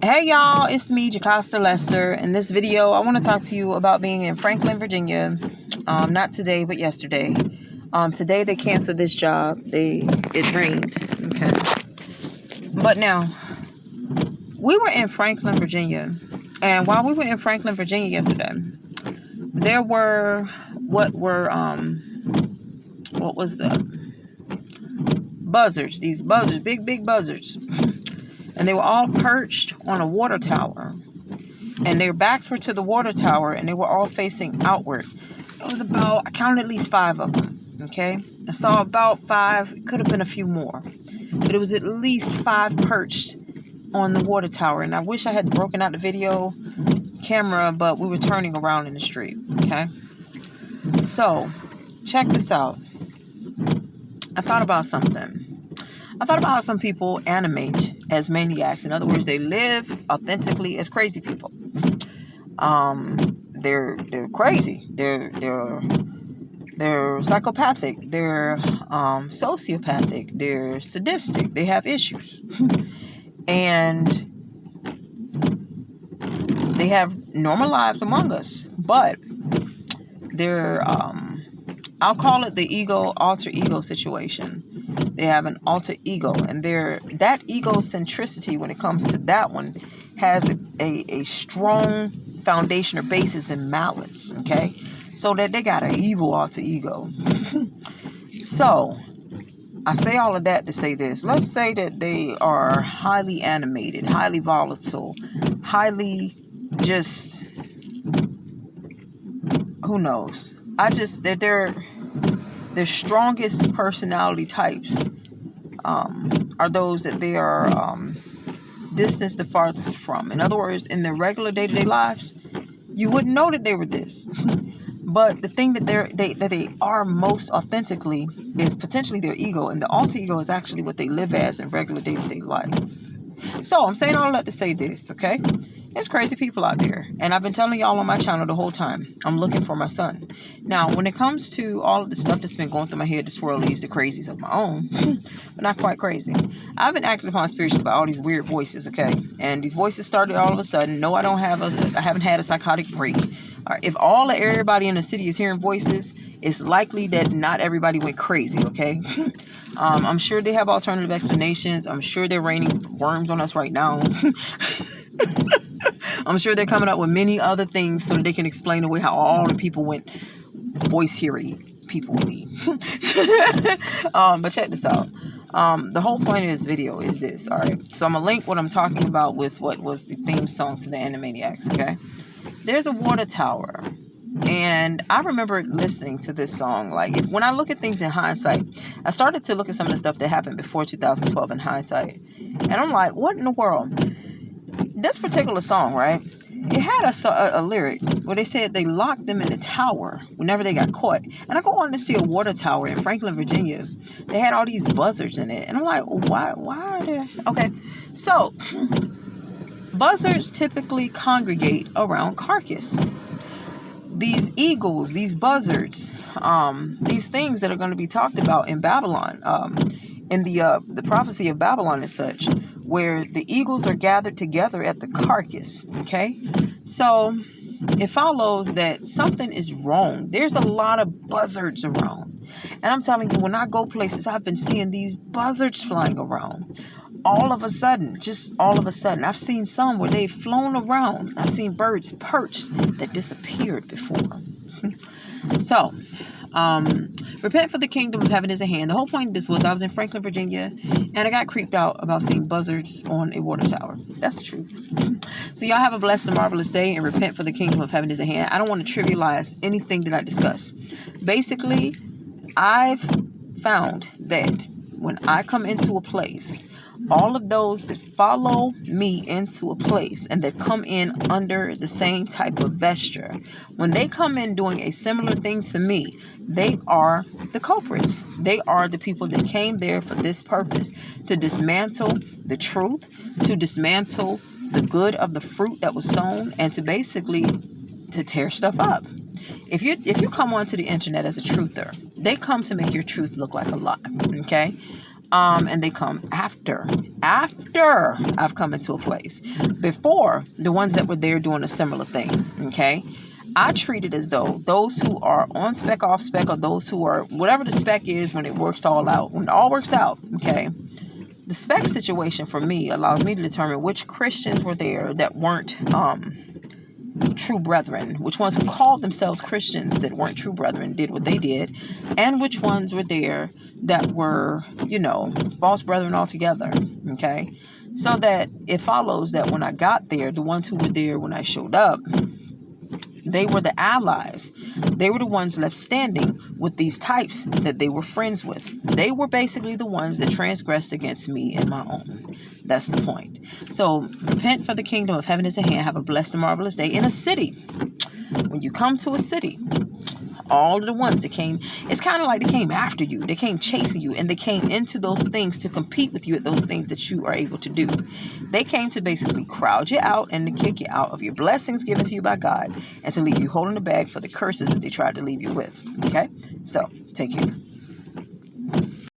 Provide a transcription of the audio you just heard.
Hey y'all, it's me, Jocasta Lester. In this video, I want to talk to you about being in Franklin, Virginia. Not today, but yesterday. Today they canceled this job. It rained. Okay. But now, we were in Franklin, Virginia. And while we were in Franklin, Virginia yesterday, there were buzzards, these buzzards, big buzzards. And they were all perched on a water tower. And their backs were to the water tower, and they were all facing outward. It was about, I counted at least 5 of them, okay? I saw about 5, it could have been a few more. But it was at least 5 perched on the water tower. And I wish I had broken out the video camera, but we were turning around in the street, okay? So, check this out. I thought about something. I thought about how some people animate as maniacs. In other words, they live authentically as crazy people. They're crazy. They're psychopathic. They're sociopathic. They're sadistic. They have issues, and they have normal lives among us. But they're I'll call it the alter ego situation. They have an alter ego, and that egocentricity, when it comes to that one, has a strong foundation or basis in malice, okay? So that they got an evil alter ego. So, I say all of that to say this. Let's say that they are highly animated, highly volatile, highly just, who knows? Their strongest personality types are those that they are distanced the farthest from. In other words, in their regular day-to-day lives, you wouldn't know that they were this. But the thing that they are most authentically is potentially their ego, and the alter ego is actually what they live as in regular day-to-day life. So I'm saying all that to say this, okay? There's crazy people out there, and I've been telling y'all on my channel the whole time, I'm looking for my son. Now, when it comes to all of the stuff that's been going through my head, the swirlies, the crazies of my own, but not quite crazy, I've been acting upon spiritually by all these weird voices, okay? And these voices started all of a sudden. No, I haven't had a psychotic break. If everybody in the city is hearing voices, it's likely that not everybody went crazy, okay? I'm sure they have alternative explanations. I'm sure they're raining worms on us right now. I'm sure they're coming up with many other things so that they can explain away how all the people went voice hearing people me. But check this out. The whole point of this video is this, all right? So I'm going to link what I'm talking about with what was the theme song to the Animaniacs, okay? There's a water tower. And I remember listening to this song. Like, when I look at things in hindsight, I started to look at some of the stuff that happened before 2012 in hindsight. And I'm like, what in the world? This particular song, right? It had a lyric where they said they locked them in the tower whenever they got caught. And I go on to see a water tower in Franklin, Virginia. They had all these buzzards in it. And I'm like, why are there? Okay. So, buzzards typically congregate around carcass. These eagles, these buzzards, these things that are going to be talked about in Babylon, in the prophecy of Babylon and such, where the eagles are gathered together at the carcass, okay? So it follows that something is wrong. There's a lot of buzzards around. And I'm telling you, when I go places, I've been seeing these buzzards flying around. All of a sudden, I've seen some where they've flown around. I've seen birds perched that disappeared before. So, repent, for the kingdom of heaven is at hand. The whole point of this was I was in Franklin, Virginia, and I got creeped out about seeing buzzards on a water tower. That's the truth. So y'all have a blessed and marvelous day, and repent, for the kingdom of heaven is at hand. I don't want to trivialize anything that I discuss. Basically, I've found that when I come into a place, all of those that follow me into a place and that come in under the same type of vesture, when they come in doing a similar thing to me, they are the culprits. They are the people that came there for this purpose, to dismantle the truth, to dismantle the good of the fruit that was sown, and to basically to tear stuff up. If you come onto the internet as a truther, they come to make your truth look like a lie, okay? And they come after I've come into a place. Before, the ones that were there doing a similar thing, okay, I treat it as though those who are on spec, off spec, or those who are whatever the spec is, when it works all out, when it all works out, okay, the spec situation for me allows me to determine which Christians were there that weren't true brethren, which ones who called themselves Christians that weren't true brethren did what they did, and which ones were there that were, false brethren altogether. Okay, so that it follows that when I got there, the ones who were there when I showed up, they were the allies. They were the ones left standing with these types that they were friends with. They were basically the ones that transgressed against me and my own. That's the point. So repent, for the kingdom of heaven is at hand. Have a blessed and marvelous day. In a city, when you come to a city, all of the ones that came, it's kind of like they came after you. They came chasing you, and they came into those things to compete with you at those things that you are able to do. They came to basically crowd you out and to kick you out of your blessings given to you by God, and to leave you holding the bag for the curses that they tried to leave you with. Okay? So, take care.